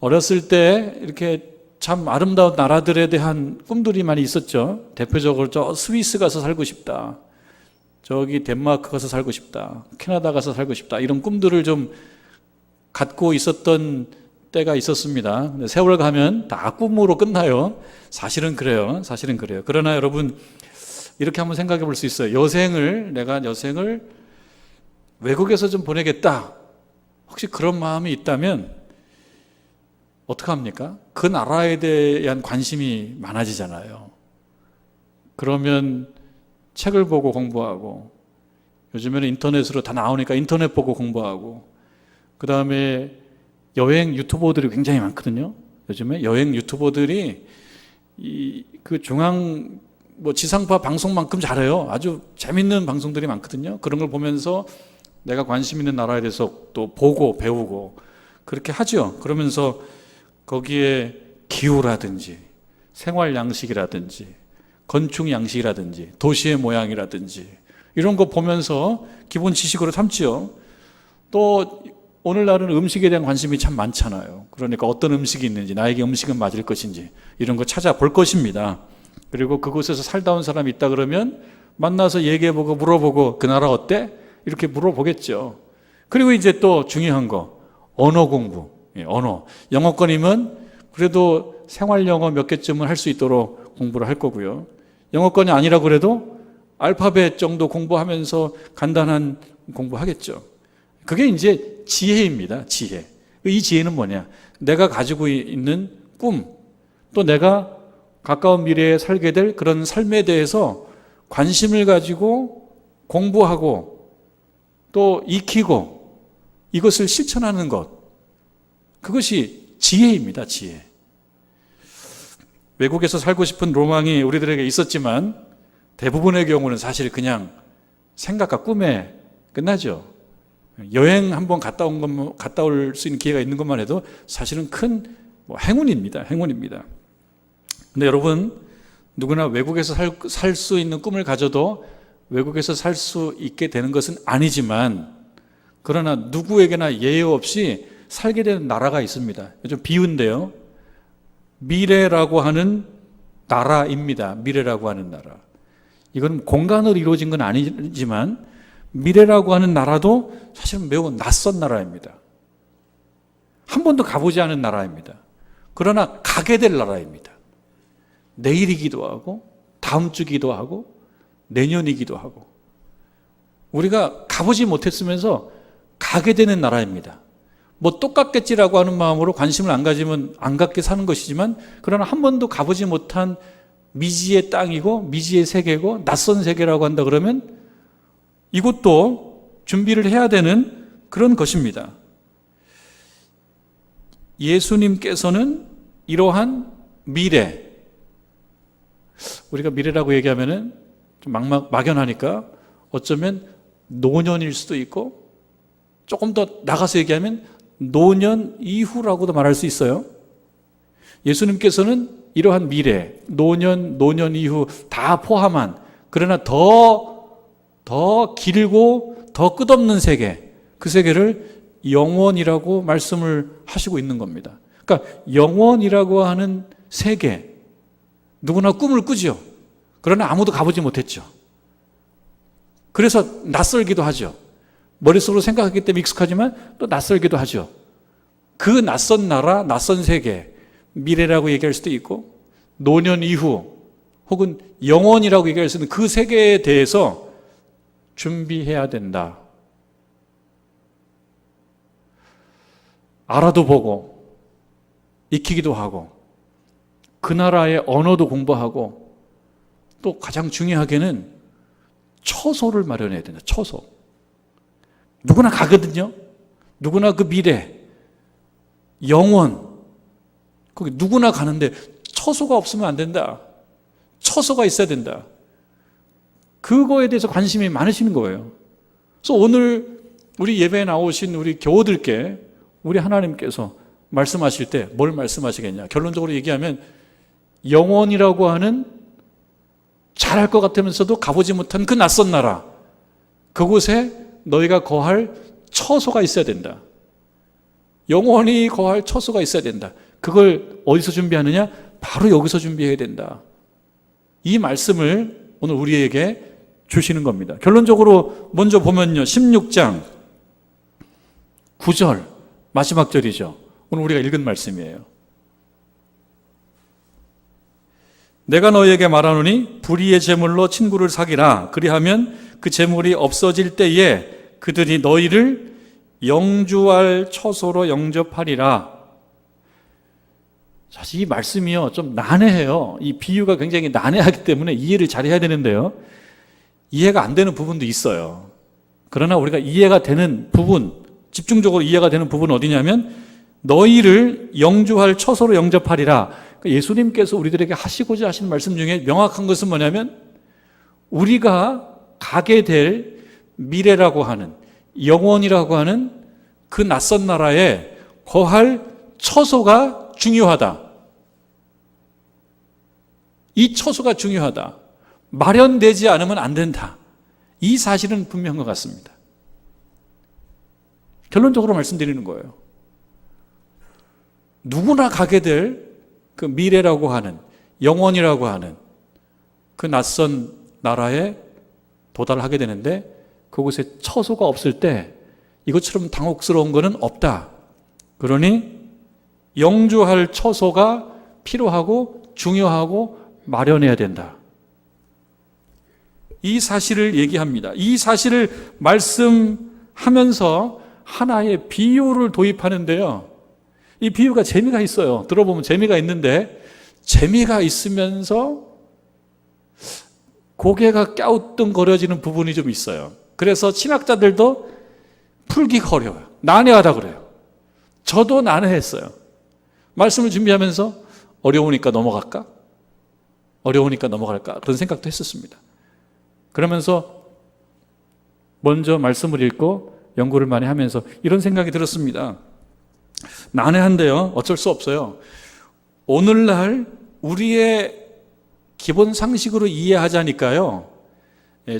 어렸을 때 이렇게 참 아름다운 나라들에 대한 꿈들이 많이 있었죠. 대표적으로 저 스위스 가서 살고 싶다, 저기 덴마크 가서 살고 싶다, 캐나다 가서 살고 싶다, 이런 꿈들을 좀 갖고 있었던 때가 있었습니다. 근데 세월 가면 다 꿈으로 끝나요. 사실은 그래요. 사실은 그래요. 그러나 여러분, 이렇게 한번 생각해 볼 수 있어요. 내가 여생을 외국에서 좀 보내겠다, 혹시 그런 마음이 있다면 어떡합니까? 그 나라에 대한 관심이 많아지잖아요. 그러면 책을 보고 공부하고, 요즘에는 인터넷으로 다 나오니까 인터넷 보고 공부하고, 그 다음에 여행 유튜버들이 굉장히 많거든요. 요즘에 여행 유튜버들이 그 지상파 방송만큼 잘해요. 아주 재밌는 방송들이 많거든요. 그런 걸 보면서 내가 관심 있는 나라에 대해서 또 보고 배우고 그렇게 하죠. 그러면서 거기에 기후라든지 생활 양식이라든지 건축 양식이라든지 도시의 모양이라든지 이런 거 보면서 기본 지식으로 삼지요. 또 오늘날은 음식에 대한 관심이 참 많잖아요. 그러니까 어떤 음식이 있는지, 나에게 음식은 맞을 것인지 이런 거 찾아볼 것입니다. 그리고 그곳에서 살다 온 사람이 있다 그러면 만나서 얘기해보고 물어보고 그 나라 어때? 이렇게 물어보겠죠. 그리고 이제 또 중요한 거, 언어 공부. 언어. 영어권이면 그래도 생활 영어 몇 개쯤은 할 수 있도록 공부를 할 거고요. 영어권이 아니라 그래도 알파벳 정도 공부하면서 간단한 공부하겠죠. 그게 이제 지혜입니다. 지혜. 이 지혜는 뭐냐? 내가 가지고 있는 꿈, 또 내가 가까운 미래에 살게 될 그런 삶에 대해서 관심을 가지고 공부하고 또 익히고 이것을 실천하는 것, 그것이 지혜입니다. 지혜. 외국에서 살고 싶은 로망이 우리들에게 있었지만 대부분의 경우는 사실 그냥 생각과 꿈에 끝나죠. 여행 한번 갔다 올 수 있는 기회가 있는 것만 해도 사실은 큰 행운입니다. 행운입니다. 근데 여러분, 누구나 외국에서 살 수 있는 꿈을 가져도 외국에서 살 수 있게 되는 것은 아니지만, 그러나 누구에게나 예외 없이 살게 되는 나라가 있습니다. 좀 비유인데요. 미래라고 하는 나라입니다. 미래라고 하는 나라. 이건 공간으로 이루어진 건 아니지만 미래라고 하는 나라도 사실은 매우 낯선 나라입니다. 한 번도 가보지 않은 나라입니다. 그러나 가게 될 나라입니다. 내일이기도 하고 다음 주기도 하고 내년이기도 하고, 우리가 가보지 못했으면서 가게 되는 나라입니다. 뭐 똑같겠지라고 하는 마음으로 관심을 안 가지면 안 갖게 사는 것이지만, 그러나 한 번도 가보지 못한 미지의 땅이고 미지의 세계고 낯선 세계라고 한다 그러면 이것도 준비를 해야 되는 그런 것입니다. 예수님께서는 이러한 미래, 우리가 미래라고 얘기하면은 좀 막연하니까 어쩌면 노년일 수도 있고, 조금 더 나가서 얘기하면 노년 이후라고도 말할 수 있어요. 예수님께서는 이러한 미래, 노년 이후 다 포함한, 그러나 더 길고 더 끝없는 세계, 그 세계를 영원이라고 말씀을 하시고 있는 겁니다. 그러니까 영원이라고 하는 세계, 누구나 꿈을 꾸죠. 그러나 아무도 가보지 못했죠. 그래서 낯설기도 하죠. 머릿속으로 생각하기 때문에 익숙하지만 또 낯설기도 하죠. 그 낯선 나라, 낯선 세계, 미래라고 얘기할 수도 있고 노년 이후 혹은 영원이라고 얘기할 수 있는 그 세계에 대해서 준비해야 된다. 알아도 보고 익히기도 하고 그 나라의 언어도 공부하고, 또 가장 중요하게는 처소를 마련해야 된다. 처소. 누구나 가거든요. 누구나 그 미래, 영원, 거기 누구나 가는데 처소가 없으면 안 된다. 처소가 있어야 된다. 그거에 대해서 관심이 많으시는 거예요. 그래서 오늘 우리 예배에 나오신 우리 교우들께 우리 하나님께서 말씀하실 때 뭘 말씀하시겠냐? 결론적으로 얘기하면 영원이라고 하는 잘할 것 같으면서도 가보지 못한 그 낯선 나라, 그곳에 너희가 거할 처소가 있어야 된다. 영원히 거할 처소가 있어야 된다. 그걸 어디서 준비하느냐? 바로 여기서 준비해야 된다. 이 말씀을 오늘 우리에게 주시는 겁니다. 결론적으로 먼저 보면요, 16장 9절 마지막 절이죠. 오늘 우리가 읽은 말씀이에요. 내가 너희에게 말하노니 불의의 제물로 친구를 사귀라. 그리하면 그 제물이 없어질 때에 그들이 너희를 영주할 처소로 영접하리라. 사실 이 말씀이요, 좀 난해해요. 이 비유가 굉장히 난해하기 때문에 이해를 잘해야 되는데요, 이해가 안 되는 부분도 있어요. 그러나 우리가 이해가 되는 부분, 집중적으로 이해가 되는 부분은 어디냐면 너희를 영주할 처소로 영접하리라. 그러니까 예수님께서 우리들에게 하시고자 하신 말씀 중에 명확한 것은 뭐냐면 우리가 가게 될 미래라고 하는, 영원이라고 하는 그 낯선 나라에 거할 처소가 중요하다. 이 처소가 중요하다. 마련되지 않으면 안 된다. 이 사실은 분명한 것 같습니다. 결론적으로 말씀드리는 거예요. 누구나 가게 될 그 미래라고 하는, 영원이라고 하는 그 낯선 나라에 도달하게 되는데 그곳에 처소가 없을 때 이것처럼 당혹스러운 것은 없다. 그러니 영주할 처소가 필요하고 중요하고 마련해야 된다. 이 사실을 얘기합니다. 이 사실을 말씀하면서 하나의 비유를 도입하는데요, 이 비유가 재미가 있어요. 들어보면 재미가 있는데 재미가 있으면서 고개가 갸우뚱거려지는 부분이 좀 있어요. 그래서 신학자들도 풀기가 어려워요. 난해하다 그래요. 저도 난해했어요. 말씀을 준비하면서 어려우니까 넘어갈까? 어려우니까 넘어갈까? 그런 생각도 했었습니다. 그러면서 먼저 말씀을 읽고 연구를 많이 하면서 이런 생각이 들었습니다. 난해한데요, 어쩔 수 없어요. 오늘날 우리의 기본 상식으로 이해하자니까요,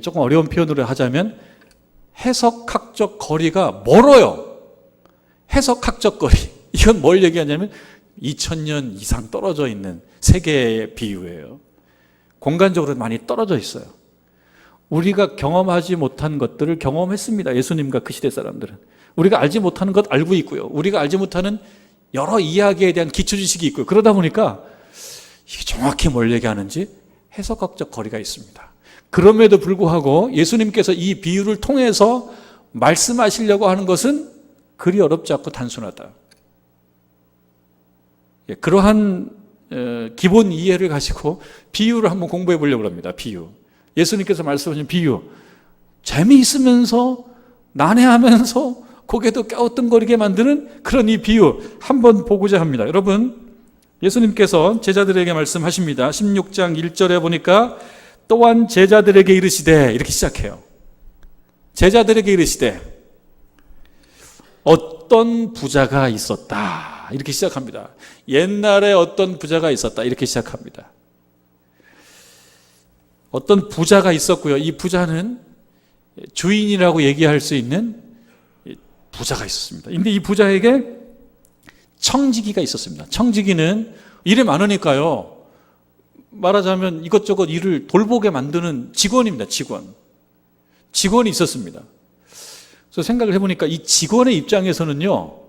조금 어려운 표현으로 하자면 해석학적 거리가 멀어요. 해석학적 거리. 이건 뭘 얘기하냐면 2000년 이상 떨어져 있는 세계의 비유예요. 공간적으로 많이 떨어져 있어요. 우리가 경험하지 못한 것들을 경험했습니다. 예수님과 그 시대 사람들은. 우리가 알지 못하는 것 알고 있고요. 우리가 알지 못하는 여러 이야기에 대한 기초 지식이 있고요. 그러다 보니까 이게 정확히 뭘 얘기하는지 해석학적 거리가 있습니다. 그럼에도 불구하고 예수님께서 이 비유를 통해서 말씀하시려고 하는 것은 그리 어렵지 않고 단순하다. 그러한 기본 이해를 가지고 비유를 한번 공부해 보려고 합니다. 비유. 예수님께서 말씀하신 비유. 재미있으면서 난해하면서 고개도 갸우뚱거리게 만드는 그런 이 비유 한번 보고자 합니다. 여러분, 예수님께서 제자들에게 말씀하십니다. 16장 1절에 보니까 또한 제자들에게 이르시되, 이렇게 시작해요. 제자들에게 이르시되 어떤 부자가 있었다, 이렇게 시작합니다. 옛날에 어떤 부자가 있었다, 이렇게 시작합니다. 어떤 부자가 있었고요. 이 부자는 주인이라고 얘기할 수 있는 부자가 있었습니다. 근데 이 부자에게 청지기가 있었습니다. 청지기는 일이 많으니까요, 말하자면 이것저것 일을 돌보게 만드는 직원입니다. 직원이 있었습니다. 그래서 생각을 해보니까 이 직원의 입장에서는요,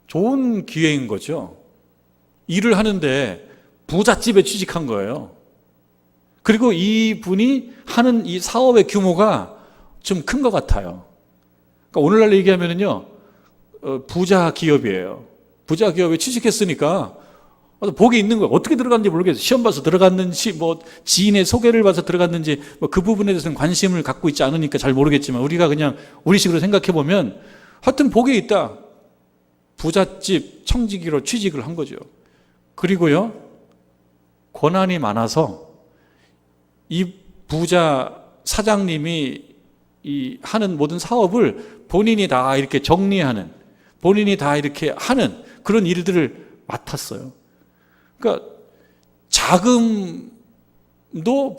좋은 기회인 거죠. 일을 하는데 부잣집에 취직한 거예요. 그리고 이 분이 하는 이 사업의 규모가 좀 큰 것 같아요. 그러니까 오늘날 얘기하면은요, 부자 기업이에요. 부자 기업에 취직했으니까 복이 있는 거예요. 어떻게 들어갔는지 모르겠어요. 시험 봐서 들어갔는지, 뭐 지인의 소개를 봐서 들어갔는지, 뭐 그 부분에 대해서는 관심을 갖고 있지 않으니까 잘 모르겠지만, 우리가 그냥 우리식으로 생각해 보면 하여튼 복이 있다. 부잣집 청지기로 취직을 한 거죠. 그리고요, 권한이 많아서 이 부자 사장님이 이 하는 모든 사업을 본인이 다 이렇게 정리하는, 본인이 다 이렇게 하는 그런 일들을 맡았어요. 그러니까 자금도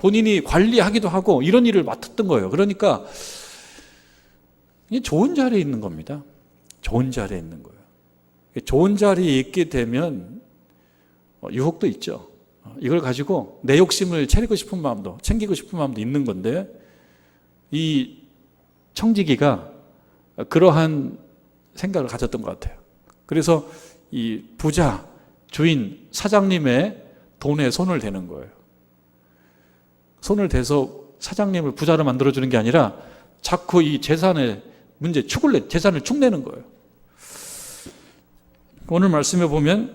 본인이 관리하기도 하고 이런 일을 맡았던 거예요. 그러니까 좋은 자리에 있는 겁니다. 좋은 자리에 있는 거예요. 좋은 자리에 있게 되면 유혹도 있죠. 이걸 가지고 내 욕심을 챙기고 싶은 마음도 있는 건데, 이 청지기가 그러한 생각을 가졌던 것 같아요. 그래서 이 부자, 주인, 사장님의 돈에 손을 대는 거예요. 손을 대서 사장님을 부자로 만들어주는 게 아니라 자꾸 이 재산의 문제, 재산을 축내는 거예요. 오늘 말씀에 보면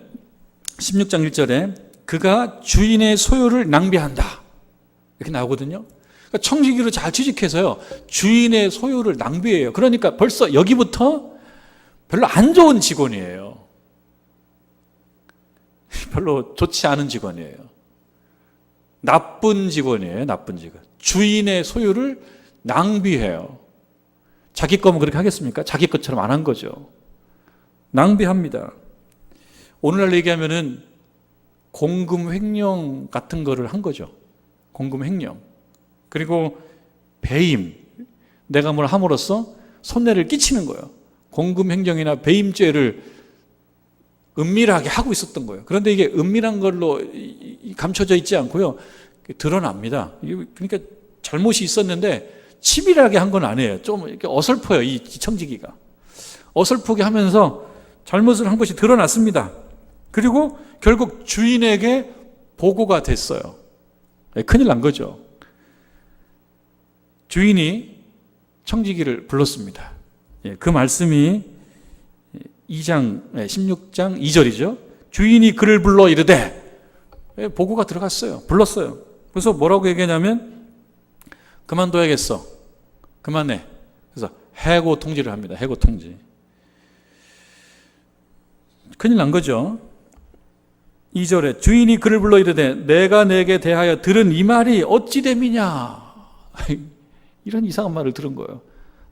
16장 1절에 그가 주인의 소유를 낭비한다, 이렇게 나오거든요. 그러니까 청지기를 잘 취직해서요, 주인의 소유를 낭비해요. 그러니까 벌써 여기부터 별로 안 좋은 직원이에요. 별로 좋지 않은 직원이에요. 나쁜 직원이에요. 나쁜 직원. 주인의 소유를 낭비해요. 자기 거면 그렇게 하겠습니까? 자기 것처럼 안 한 거죠. 낭비합니다. 오늘날 얘기하면은 공금 횡령 같은 거를 한 거죠. 공금 횡령. 그리고 배임. 내가 뭘 함으로써 손해를 끼치는 거예요. 공금 횡령이나 배임죄를 은밀하게 하고 있었던 거예요. 그런데 이게 은밀한 걸로 감춰져 있지 않고요, 드러납니다. 그러니까 잘못이 있었는데 치밀하게 한 건 아니에요. 좀 이렇게 어설퍼요. 이 청지기가 어설프게 하면서 잘못을 한 것이 드러났습니다. 그리고 결국 주인에게 보고가 됐어요. 큰일 난 거죠. 주인이 청지기를 불렀습니다. 그 말씀이 16장 2절이죠. 주인이 그를 불러 이르되, 보고가 들어갔어요. 불렀어요. 그래서 뭐라고 얘기하냐면, 그만둬야겠어. 그만해. 그래서 해고 통지를 합니다. 해고 통지. 큰일 난 거죠. 2절에 주인이 그를 불러 이르되 내가 내게 대하여 들은 이 말이 어찌 됨이냐. 이런 이상한 말을 들은 거예요.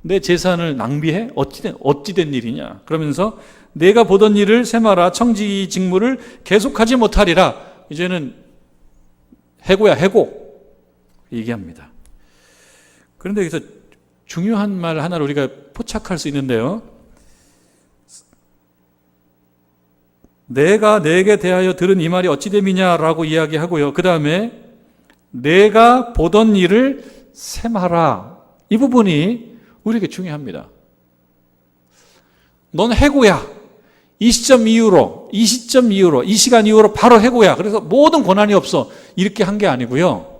내 재산을 낭비해? 어찌 된 일이냐. 그러면서 내가 보던 일을 세마라 청지기 직무를 계속하지 못하리라. 이제는 해고야, 해고 얘기합니다. 그런데 여기서 중요한 말 하나를 우리가 포착할 수 있는데요, 내가 내게 대하여 들은 이 말이 어찌 됨이냐라고 이야기하고요, 그 다음에 내가 보던 일을 셈하라. 이 부분이 우리에게 중요합니다. 넌 해고야. 이 시점 이후로, 이 시간 이후로 바로 해고야. 그래서 모든 권한이 없어. 이렇게 한 게 아니고요,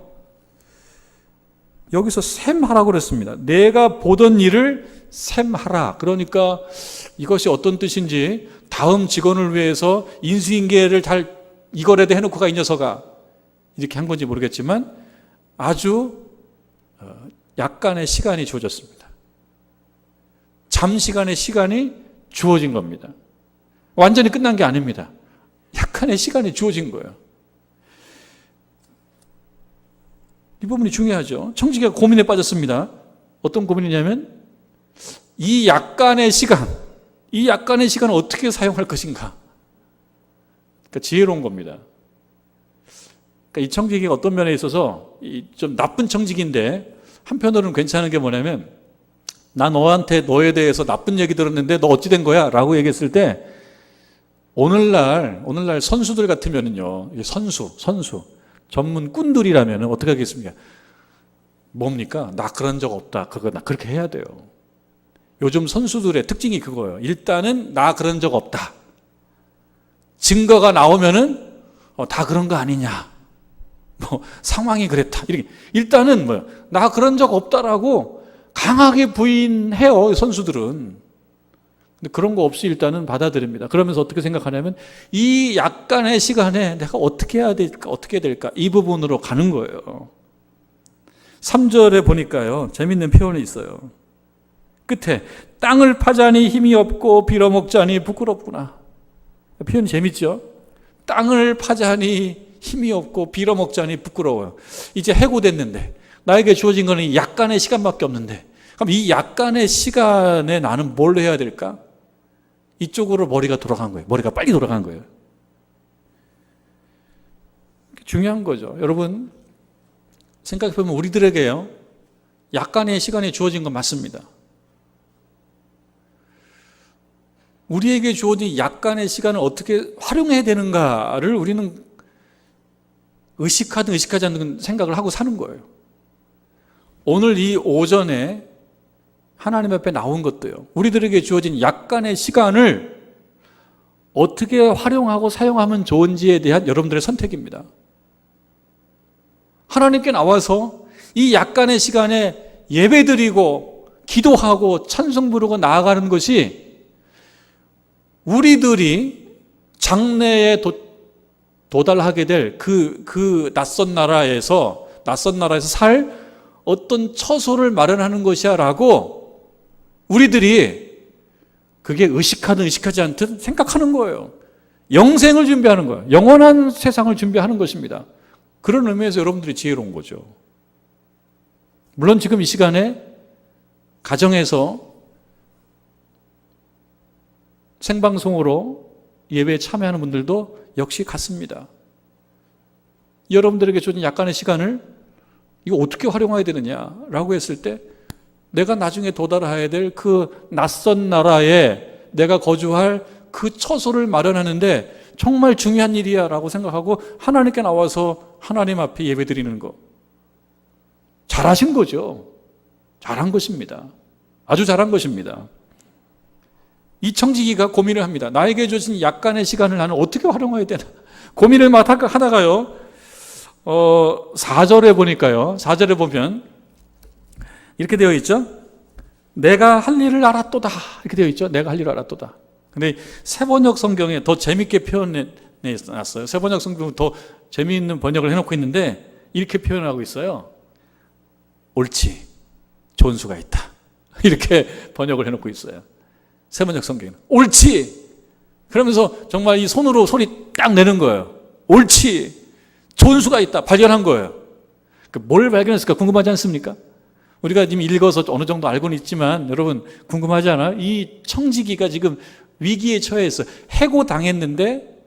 여기서 셈하라고 그랬습니다. 내가 보던 일을 셈하라. 그러니까 이것이 어떤 뜻인지 다음 직원을 위해서 인수인계를 이거라도 해놓고 가, 이 녀석아. 이렇게 한 건지 모르겠지만 아주 약간의 시간이 주어졌습니다. 잠시간의 시간이 주어진 겁니다. 완전히 끝난 게 아닙니다. 약간의 시간이 주어진 거예요. 이 부분이 중요하죠. 청지기가 고민에 빠졌습니다. 어떤 고민이냐면 이 약간의 시간을 어떻게 사용할 것인가. 그러니까 지혜로운 겁니다. 그러니까 이 청지기가 어떤 면에 있어서 좀 나쁜 청지기인데 한편으로는 괜찮은 게 뭐냐면, 나 너에 대해서 나쁜 얘기 들었는데 너 어찌 된 거야? 라고 얘기했을 때, 오늘날 선수들 같으면은요, 선수 전문 꾼들이라면 어떻게 하겠습니까? 뭡니까? 나 그런 적 없다. 나 그렇게 해야 돼요. 요즘 선수들의 특징이 그거예요. 일단은 나 그런 적 없다. 증거가 나오면은 다 그런 거 아니냐. 상황이 그랬다. 이렇게 일단은 나 그런 적 없다라고 강하게 부인해요, 선수들은. 근데 그런 거 없이 일단은 받아들입니다. 그러면서 어떻게 생각하냐면 이 약간의 시간에 내가 어떻게 해야 될까? 이 부분으로 가는 거예요. 3절에 보니까요, 재밌는 표현이 있어요. 끝에 땅을 파자니 힘이 없고 빌어먹자니 부끄럽구나. 표현이 재밌죠? 땅을 파자니 힘이 없고 빌어먹자니 부끄러워요. 이제 해고됐는데 나에게 주어진 거는 약간의 시간밖에 없는데, 그럼 이 약간의 시간에 나는 뭘 해야 될까? 이쪽으로 머리가 돌아간 거예요. 머리가 빨리 돌아간 거예요. 중요한 거죠. 여러분, 생각해보면 우리들에게요, 약간의 시간이 주어진 건 맞습니다. 우리에게 주어진 약간의 시간을 어떻게 활용해야 되는가를 우리는 의식하든 의식하지 않는 생각을 하고 사는 거예요. 오늘 이 오전에 하나님 앞에 나온 것도요, 우리들에게 주어진 약간의 시간을 어떻게 활용하고 사용하면 좋은지에 대한 여러분들의 선택입니다. 하나님께 나와서 이 약간의 시간에 예배드리고 기도하고 찬송 부르고 나아가는 것이 우리들이 장래에 도달하게 될 그 낯선 나라에서 살 어떤 처소를 마련하는 것이야 라고 우리들이 그게 의식하든 의식하지 않든 생각하는 거예요. 영생을 준비하는 거예요. 영원한 세상을 준비하는 것입니다. 그런 의미에서 여러분들이 지혜로운 거죠. 물론 지금 이 시간에 가정에서 생방송으로 예배에 참여하는 분들도 역시 같습니다. 여러분들에게 주어진 약간의 시간을 이거 어떻게 활용해야 되느냐라고 했을 때 내가 나중에 도달해야 될 그 낯선 나라에 내가 거주할 그 처소를 마련하는데 정말 중요한 일이야 라고 생각하고 하나님께 나와서 하나님 앞에 예배드리는 거, 잘하신 거죠. 잘한 것입니다. 아주 잘한 것입니다. 이 청지기가 고민을 합니다. 나에게 주신 약간의 시간을 나는 어떻게 활용해야 되나 고민을 막 하다가요, 4절에 보니까요, 4절에 보면 이렇게 되어 있죠. 내가 할 일을 알았도다 이렇게 되어 있죠. 내가 할 일을 알았도다. 근데 세번역 성경에 더 재밌게 표현해놨어요. 세번역 성경은 더 재미있는 번역을 해놓고 있는데 이렇게 표현하고 있어요. 옳지, 좋은 수가 있다 이렇게 번역을 해놓고 있어요. 세번역 성경은 옳지, 그러면서 정말 이 손으로 소리 딱 내는 거예요. 옳지, 좋은 수가 있다, 발견한 거예요. 뭘 발견했을까 궁금하지 않습니까? 우리가 지금 읽어서 어느 정도 알고는 있지만 여러분 궁금하지 않아요? 이 청지기가 지금 위기에 처해 있어요. 해고당했는데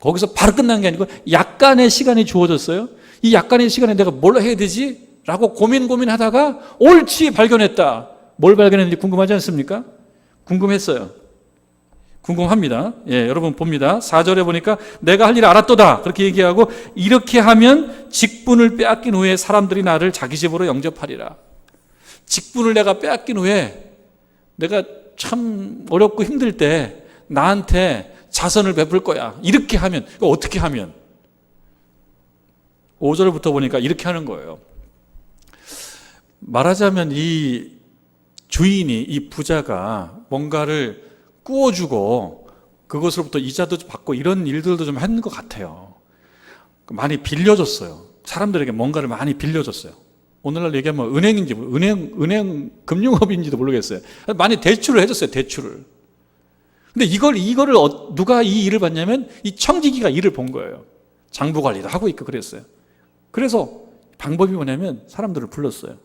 거기서 바로 끝난 게 아니고 약간의 시간이 주어졌어요. 이 약간의 시간에 내가 뭘 해야 되지? 라고 고민하다가 옳지 발견했다. 뭘 발견했는지 궁금하지 않습니까? 궁금했어요. 궁금합니다. 예, 여러분 봅니다. 4절에 보니까 내가 할 일을 알았도다 그렇게 얘기하고 이렇게 하면 직분을 빼앗긴 후에 사람들이 나를 자기 집으로 영접하리라. 직분을 내가 빼앗긴 후에 내가 참 어렵고 힘들 때 나한테 자선을 베풀 거야. 이렇게 하면, 어떻게 하면? 5절부터 보니까 이렇게 하는 거예요. 말하자면 이 주인이, 이 부자가 뭔가를 꾸어주고 그것으로부터 이자도 받고 이런 일들도 좀 하는 것 같아요. 많이 빌려줬어요. 사람들에게 뭔가를 많이 빌려줬어요. 오늘날 얘기하면 은행인지, 은행 금융업인지도 모르겠어요. 많이 대출을 해줬어요, 대출을. 근데 이거를 누가 이 일을 봤냐면 이 청지기가 일을 본 거예요. 장부 관리도 하고 있고 그랬어요. 그래서 방법이 뭐냐면 사람들을 불렀어요.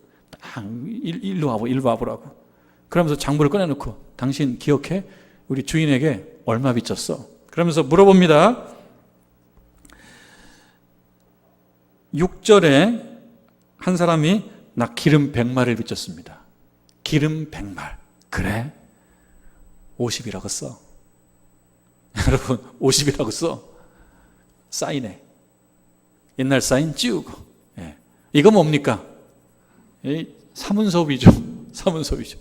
일로 와보라고. 그러면서 장부를 꺼내놓고 당신 기억해? 우리 주인에게 얼마 빚졌어? 그러면서 물어봅니다. 6절에 한 사람이 나 기름 100마를 빚졌습니다. 기름 100말. 그래? 50이라고 써. 여러분 50이라고 써. 사인해. 옛날 사인 찌우고. 예. 이거 뭡니까? 사문서 위조. 사문서 위조.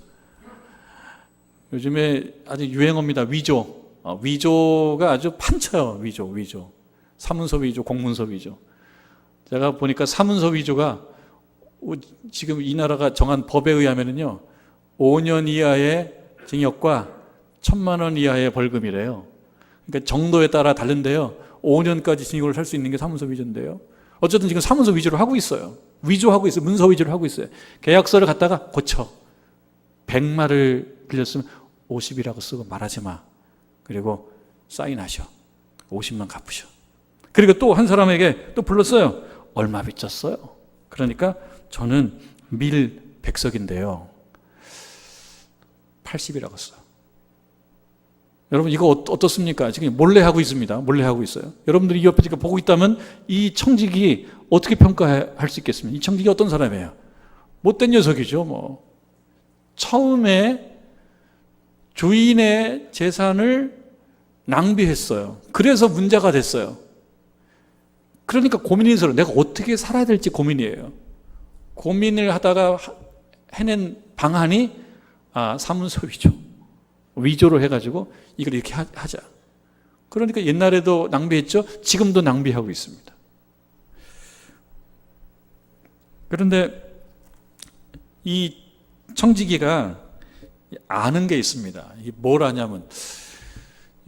요즘에 아주 유행어입니다. 위조. 위조가 아주 판쳐요. 위조. 사문서 위조, 공문서 위조. 제가 보니까 사문서 위조가 지금 이 나라가 정한 법에 의하면은요, 5년 이하의 징역과 1,000만 원 이하의 벌금이래요. 그러니까 정도에 따라 다른데요, 5년까지 징역을 살 수 있는 게 사문서 위조인데요. 어쨌든 지금 사문서 위조를 하고 있어요. 위조하고 있어요. 문서 위조를 하고 있어요. 계약서를 갖다가 고쳐. 100마를 빌렸으면 50이라고 쓰고 말하지 마. 그리고 사인하셔. 50만 갚으셔. 그리고 또 한 사람에게 또 불렀어요. 얼마 빚졌어요? 그러니까 저는 밀 100석인데요. 80이라고 써. 여러분 이거 어떻습니까? 지금 몰래 하고 있습니다. 몰래 하고 있어요. 여러분들이 이 옆에 지금 보고 있다면 이 청지기 어떻게 평가할 수 있겠습니까? 이 청지기 어떤 사람이에요? 못된 녀석이죠. 처음에 주인의 재산을 낭비했어요. 그래서 문제가 됐어요. 그러니까 고민이 서로 내가 어떻게 살아야 될지 고민이에요. 고민을 하다가 해낸 방안이 사문서 위조로 해가지고 이걸 이렇게 하자. 그러니까 옛날에도 낭비했죠. 지금도 낭비하고 있습니다. 그런데 이 청지기가 아는 게 있습니다. 이게 뭘 아냐면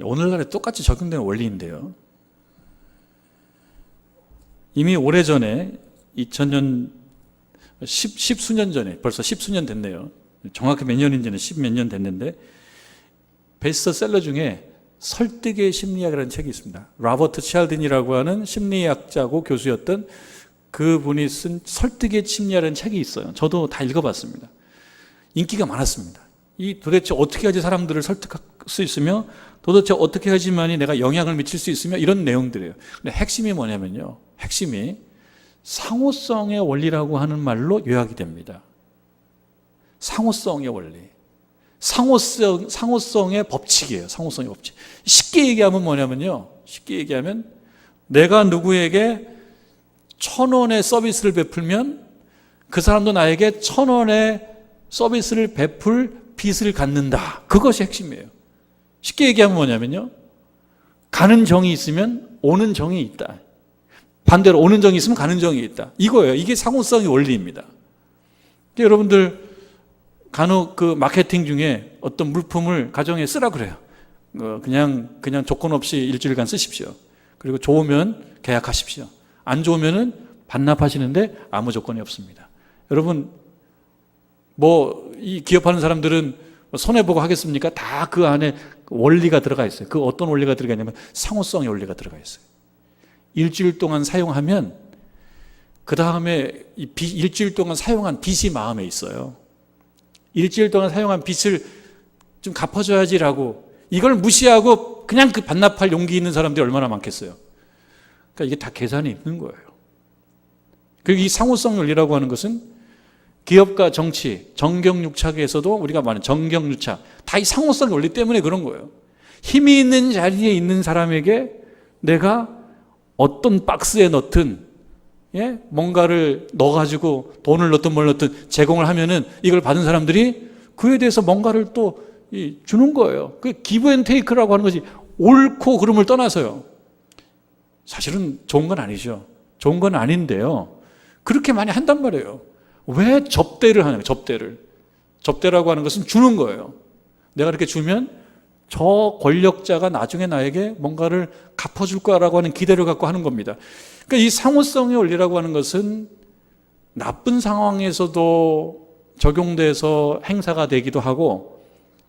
오늘날에 똑같이 적용되는 원리인데요. 이미 오래전에 2000년 십수년 전에 벌써 십수년 됐네요. 정확히 몇 년인지는 십몇 년 됐는데 베스트셀러 중에 설득의 심리학이라는 책이 있습니다. 로버트 치알딘이라고 하는 심리학자고 교수였던 그분이 쓴 설득의 심리학이라는 책이 있어요. 저도 다 읽어봤습니다. 인기가 많았습니다. 이 도대체 어떻게 해야지 사람들을 설득할 수 있으며 도대체 어떻게 해야지만이 내가 영향을 미칠 수 있으며 이런 내용들이에요. 근데 핵심이 뭐냐면요. 핵심이 상호성의 원리라고 하는 말로 요약이 됩니다. 상호성의 원리. 상호성의 법칙이에요. 상호성의 법칙. 쉽게 얘기하면 뭐냐면요. 쉽게 얘기하면 내가 누구에게 1,000원의 서비스를 베풀면 그 사람도 나에게 1,000원의 서비스를 베풀 빚을 갖는다. 그것이 핵심이에요. 쉽게 얘기하면 뭐냐면요. 가는 정이 있으면 오는 정이 있다. 반대로 오는 정이 있으면 가는 정이 있다. 이거예요. 이게 상호성의 원리입니다. 여러분들 간혹 그 마케팅 중에 어떤 물품을 가정에 쓰라 그래요. 그냥 조건 없이 일주일간 쓰십시오. 그리고 좋으면 계약하십시오. 안 좋으면은 반납하시는데 아무 조건이 없습니다. 여러분 이 기업하는 사람들은 손해보고 하겠습니까? 다 그 안에 원리가 들어가 있어요. 그 어떤 원리가 들어가 있냐면 상호성의 원리가 들어가 있어요. 일주일 동안 사용하면 그 다음에 일주일 동안 사용한 빚이 마음에 있어요. 일주일 동안 사용한 빚을 좀 갚아줘야지라고 이걸 무시하고 그냥 그 반납할 용기 있는 사람들이 얼마나 많겠어요. 그러니까 이게 다 계산이 있는 거예요. 그리고 이 상호성 원리라고 하는 것은 기업과 정치, 정경유착에서도 우리가 말하는 정경유착 다 이 상호성 원리 때문에 그런 거예요. 힘이 있는 자리에 있는 사람에게 내가 어떤 박스에 넣든 뭔가를 넣어가지고 돈을 넣든 뭘 넣든 제공을 하면은 이걸 받은 사람들이 그에 대해서 뭔가를 또 주는 거예요. 그게 기브 앤 테이크라고 하는 것이 옳고 그름을 떠나서요. 사실은 좋은 건 아니죠. 좋은 건 아닌데요. 그렇게 많이 한단 말이에요. 왜 접대를 하냐면 접대라고 하는 것은 주는 거예요. 내가 이렇게 주면 저 권력자가 나중에 나에게 뭔가를 갚아줄 거라고 하는 기대를 갖고 하는 겁니다. 그러니까 이 상호성의 원리라고 하는 것은 나쁜 상황에서도 적용돼서 행사가 되기도 하고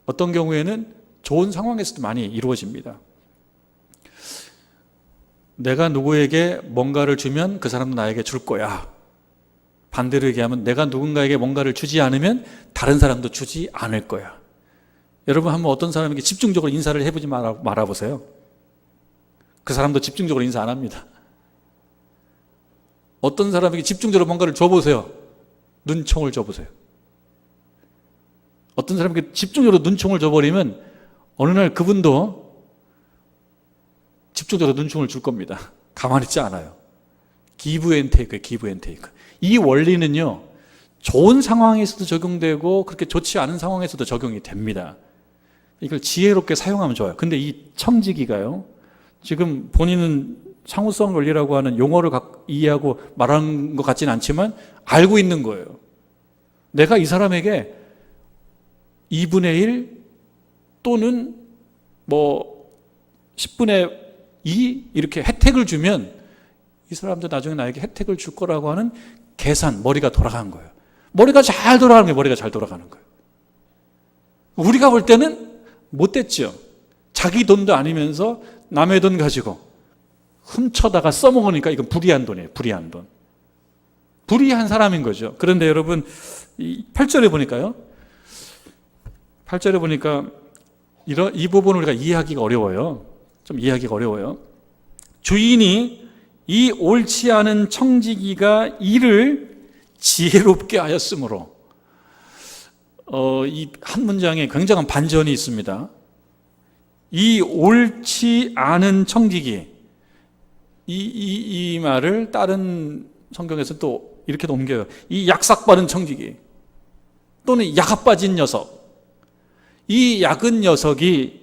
어떤 경우에는 좋은 상황에서도 많이 이루어집니다. 내가 누구에게 뭔가를 주면 그 사람도 나에게 줄 거야. 반대로 얘기하면 내가 누군가에게 뭔가를 주지 않으면 다른 사람도 주지 않을 거야. 여러분 한번 어떤 사람에게 집중적으로 인사를 해보지 말아보세요. 그 사람도 집중적으로 인사 안 합니다. 어떤 사람에게 집중적으로 뭔가를 줘보세요. 눈총을 줘보세요. 어떤 사람에게 집중적으로 눈총을 줘버리면 어느 날 그분도 집중적으로 눈총을 줄 겁니다. 가만히 있지 않아요. 기브 앤 테이크예요. 기브 앤 테이크. 이 원리는요. 좋은 상황에서도 적용되고 그렇게 좋지 않은 상황에서도 적용이 됩니다. 이걸 지혜롭게 사용하면 좋아요. 근데 이 청지기가요. 지금 본인은 상호성 원리라고 하는 용어를 이해하고 말하는 것 같지는 않지만 알고 있는 거예요. 내가 이 사람에게 2분의 1 또는 10분의 2 이렇게 혜택을 주면 이 사람도 나중에 나에게 혜택을 줄 거라고 하는 계산, 머리가 돌아가는 거예요. 머리가 잘 돌아가는 게 머리가 잘 돌아가는 거예요. 우리가 볼 때는 못됐죠. 자기 돈도 아니면서 남의 돈 가지고 훔쳐다가 써먹으니까 이건 불이한 돈이에요. 불이한 돈. 불이한 사람인 거죠. 그런데 여러분 8절에 보니까요. 8절에 보니까 이 부분을 우리가 이해하기가 어려워요. 좀 이해하기가 어려워요. 주인이 이 옳지 않은 청지기가 이를 지혜롭게 하였으므로 이 한 문장에 굉장한 반전이 있습니다. 이 옳지 않은 청지기, 이 말을 다른 성경에서 또 이렇게 옮겨요. 이 약삭빠른 청지기 또는 약아 빠진 녀석. 이 약은 녀석이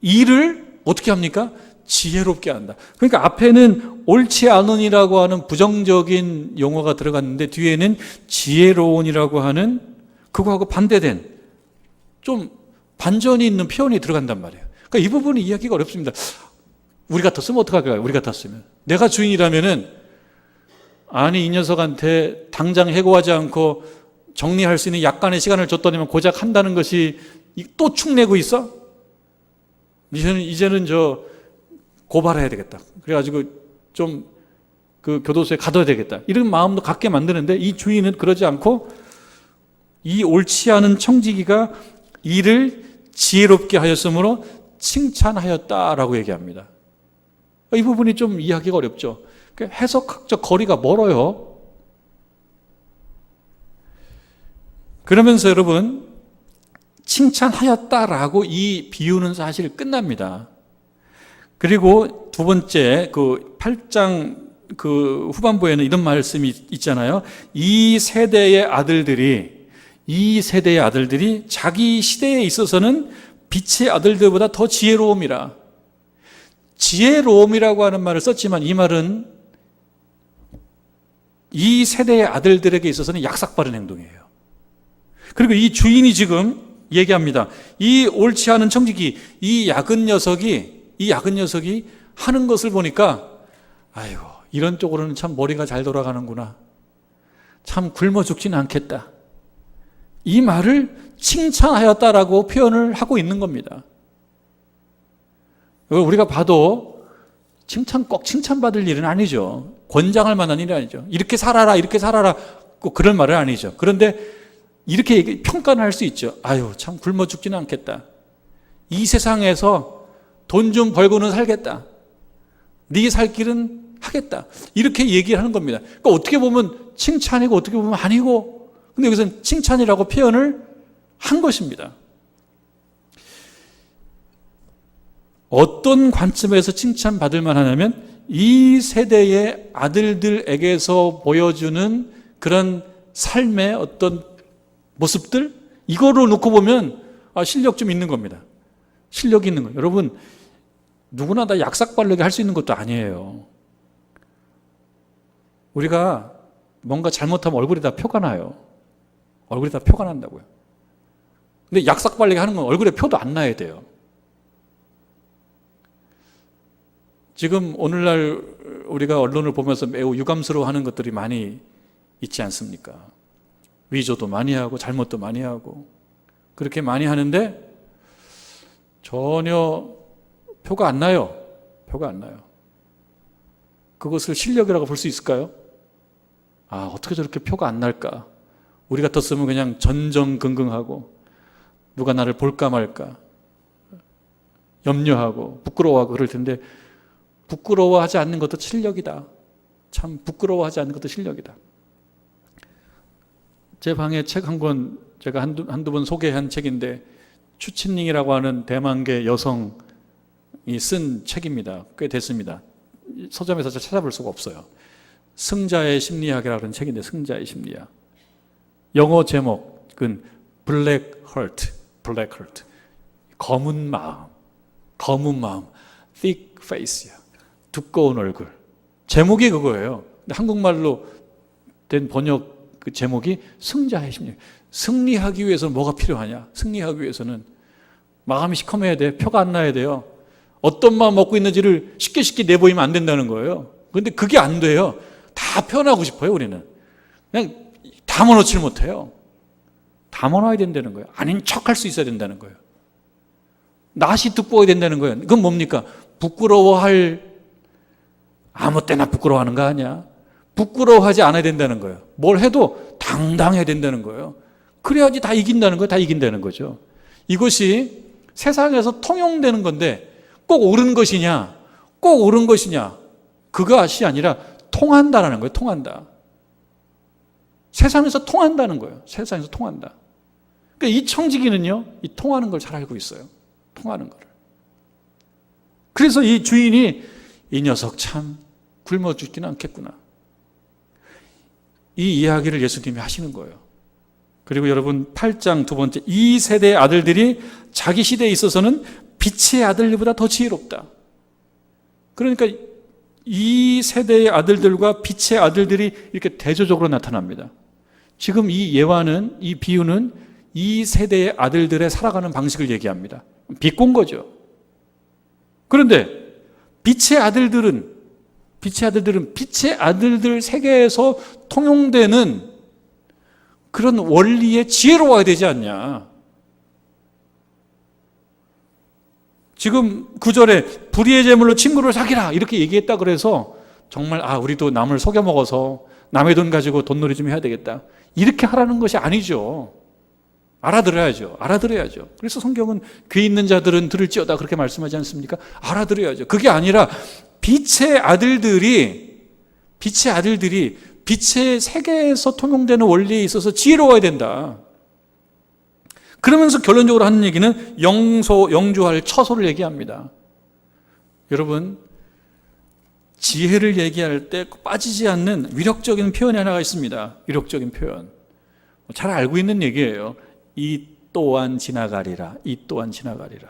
일을 어떻게 합니까? 지혜롭게 한다. 그러니까 앞에는 옳지 않은이라고 하는 부정적인 용어가 들어갔는데 뒤에는 지혜로운이라고 하는 그거하고 반대된 좀 반전이 있는 표현이 들어간단 말이에요. 그러니까 이 부분이 이해하기가 어렵습니다. 우리 같았으면 어떡할까요? 우리 같았으면. 내가 주인이라면은 아니 이 녀석한테 당장 해고하지 않고 정리할 수 있는 약간의 시간을 줬더니만 고작 한다는 것이 또 축내고 있어? 이제는 저 고발해야 되겠다. 그래가지고 좀 그 교도소에 가둬야 되겠다. 이런 마음도 갖게 만드는데 이 주인은 그러지 않고 이 옳지 않은 청지기가 이를 지혜롭게 하였으므로 칭찬하였다라고 얘기합니다. 이 부분이 좀 이해하기가 어렵죠. 해석학적 거리가 멀어요. 그러면서 여러분 칭찬하였다라고 이 비유는 사실 끝납니다. 그리고 두 번째 그 8장 그 후반부에는 이런 말씀이 있잖아요. 이 세대의 아들들이 자기 시대에 있어서는 빛의 아들들보다 더 지혜로움이라. 지혜로움이라고 하는 말을 썼지만 이 말은 이 세대의 아들들에게 있어서는 약삭빠른 행동이에요. 그리고 이 주인이 지금 얘기합니다. 이 옳지 않은 청지기, 이 약은 녀석이 하는 것을 보니까 아이고 이런 쪽으로는 참 머리가 잘 돌아가는구나. 참 굶어 죽지는 않겠다. 이 말을 칭찬하였다라고 표현을 하고 있는 겁니다. 우리가 봐도 꼭 칭찬받을 일은 아니죠. 권장할 만한 일이 아니죠. 이렇게 살아라 꼭 그런 말은 아니죠. 그런데 이렇게 평가는 할 수 있죠. 아유 참 굶어 죽지는 않겠다. 이 세상에서 돈 좀 벌고는 살겠다. 네 살 길은 하겠다. 이렇게 얘기를 하는 겁니다. 그러니까 어떻게 보면 칭찬이고 어떻게 보면 아니고, 근데 여기서는 칭찬이라고 표현을 한 것입니다. 어떤 관점에서 칭찬받을 만하냐면 이 세대의 아들들에게서 보여주는 그런 삶의 어떤 모습들, 이거를 놓고 보면 실력 좀 있는 겁니다. 실력이 있는 거예요. 여러분 누구나 다 약삭빠르게 할 수 있는 것도 아니에요. 우리가 뭔가 잘못하면 얼굴에 다 표가 나요. 얼굴에 다 표가 난다고요. 근데 약삭빠르게 하는 건 얼굴에 표도 안 나야 돼요. 지금 오늘날 우리가 언론을 보면서 매우 유감스러워하는 것들이 많이 있지 않습니까? 위조도 많이 하고 잘못도 많이 하고 그렇게 많이 하는데 전혀 표가 안 나요. 표가 안 나요. 그것을 실력이라고 볼 수 있을까요? 어떻게 저렇게 표가 안 날까? 우리 같았으면 그냥 전전긍긍하고 누가 나를 볼까 말까 염려하고 부끄러워하고 그럴 텐데 부끄러워하지 않는 것도 실력이다. 참 부끄러워하지 않는 것도 실력이다. 제 방에 책 한 권 제가 한두 번 소개한 책인데 추친닝이라고 하는 대만계 여성이 쓴 책입니다. 꽤 됐습니다. 서점에서 찾아볼 수가 없어요. 승자의 심리학이라는 책인데 승자의 심리학. 영어 제목은 Black Heart, 검은 마음, thick face야. 두꺼운 얼굴. 제목이 그거예요. 근데 한국말로 된 번역 그 제목이 승자의 심리학. 승리하기 위해서는 뭐가 필요하냐? 승리하기 위해서는 마음이 시커매야 돼. 표가 안 나야 돼요. 어떤 마음 먹고 있는지를 쉽게 내보이면 안 된다는 거예요. 그런데 그게 안 돼요. 다 표현하고 싶어요, 우리는. 그냥 담아놓질 못해요. 담아놔야 된다는 거예요. 아닌 척할 수 있어야 된다는 거예요. 낯이 두꺼워야 된다는 거예요. 그건 뭡니까? 아무 때나 부끄러워하는 거 아니야. 부끄러워하지 않아야 된다는 거예요. 뭘 해도 당당해야 된다는 거예요. 그래야지 다 이긴다는 거예요. 다 이긴다는 거죠. 이것이 세상에서 통용되는 건데 꼭 옳은 것이냐, 그것이 아니라 통한다라는 거예요. 통한다. 세상에서 통한다는 거예요. 세상에서 통한다. 그러니까 이 청지기는요, 이 통하는 걸 잘 알고 있어요. 통하는 거를. 그래서 이 주인이 이 녀석 참 굶어 죽지는 않겠구나. 이 이야기를 예수님이 하시는 거예요. 그리고 여러분 8장 두 번째, 이 세대의 아들들이 자기 시대에 있어서는 빛의 아들보다 더 지혜롭다. 그러니까 이 세대의 아들들과 빛의 아들들이 이렇게 대조적으로 나타납니다. 지금 이 예화는, 이 비유는 이 세대의 아들들의 살아가는 방식을 얘기합니다. 비꼰 거죠. 그런데 빛의 아들들은 빛의 아들들 세계에서 통용되는 그런 원리에 지혜로워야 되지 않냐. 지금 9절에 불의의 제물로 친구를 사귀라 이렇게 얘기했다 그래서 정말 우리도 남을 속여 먹어서 남의 돈 가지고 돈놀이 좀 해야 되겠다 이렇게 하라는 것이 아니죠. 알아들어야죠. 그래서 성경은 귀 있는 자들은 들을지어다 그렇게 말씀하지 않습니까? 알아들어야죠. 그게 아니라 빛의 아들들이 빛의 세계에서 통용되는 원리에 있어서 지혜로워야 된다. 그러면서 결론적으로 하는 얘기는 영주할 처소를 얘기합니다. 여러분, 지혜를 얘기할 때 빠지지 않는 위력적인 표현이 하나가 있습니다. 위력적인 표현. 잘 알고 있는 얘기예요. 이 또한 지나가리라. 이 또한 지나가리라.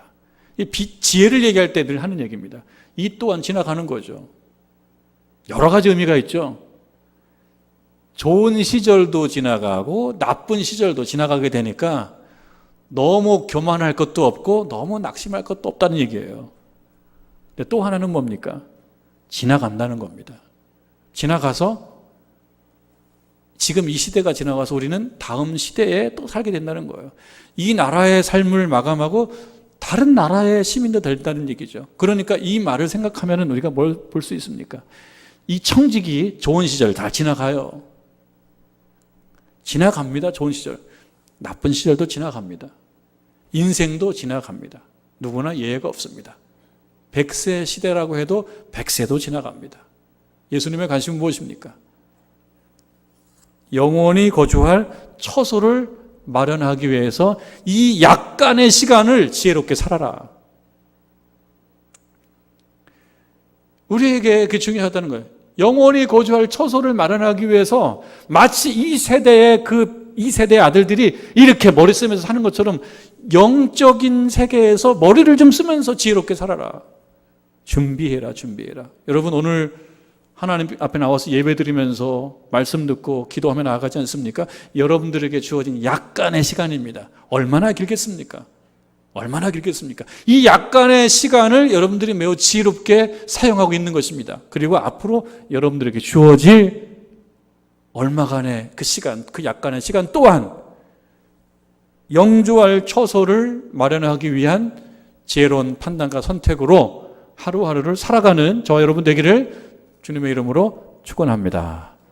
지혜를 얘기할 때 늘 하는 얘기입니다. 이 또한 지나가는 거죠. 여러 가지 의미가 있죠. 좋은 시절도 지나가고 나쁜 시절도 지나가게 되니까 너무 교만할 것도 없고 너무 낙심할 것도 없다는 얘기예요. 근데 또 하나는 뭡니까? 지나간다는 겁니다. 지나가서 지금 이 시대가 지나가서 우리는 다음 시대에 또 살게 된다는 거예요. 이 나라의 삶을 마감하고 다른 나라의 시민도 된다는 얘기죠. 그러니까 이 말을 생각하면 우리가 뭘 볼 수 있습니까? 이 청지기 좋은 시절 다 지나가요. 지나갑니다. 좋은 시절. 나쁜 시절도 지나갑니다. 인생도 지나갑니다. 누구나 예외가 없습니다. 100세 시대라고 해도 100세도 지나갑니다. 예수님의 관심은 무엇입니까? 영원히 거주할 처소를 마련하기 위해서 이 약간의 시간을 지혜롭게 살아라. 우리에게 그게 중요하다는 거예요. 영원히 거주할 처소를 마련하기 위해서 마치 이 세대의 아들들이 이렇게 머리 쓰면서 사는 것처럼 영적인 세계에서 머리를 좀 쓰면서 지혜롭게 살아라. 준비해라. 여러분 오늘 하나님 앞에 나와서 예배드리면서 말씀 듣고 기도하며 나아가지 않습니까? 여러분들에게 주어진 약간의 시간입니다. 얼마나 길겠습니까? 이 약간의 시간을 여러분들이 매우 지혜롭게 사용하고 있는 것입니다. 그리고 앞으로 여러분들에게 주어질 얼마간의 그 시간, 그 약간의 시간 또한 영주할 처소를 마련하기 위한 지혜로운 판단과 선택으로 하루하루를 살아가는 저와 여러분 되기를 주님의 이름으로 축원합니다.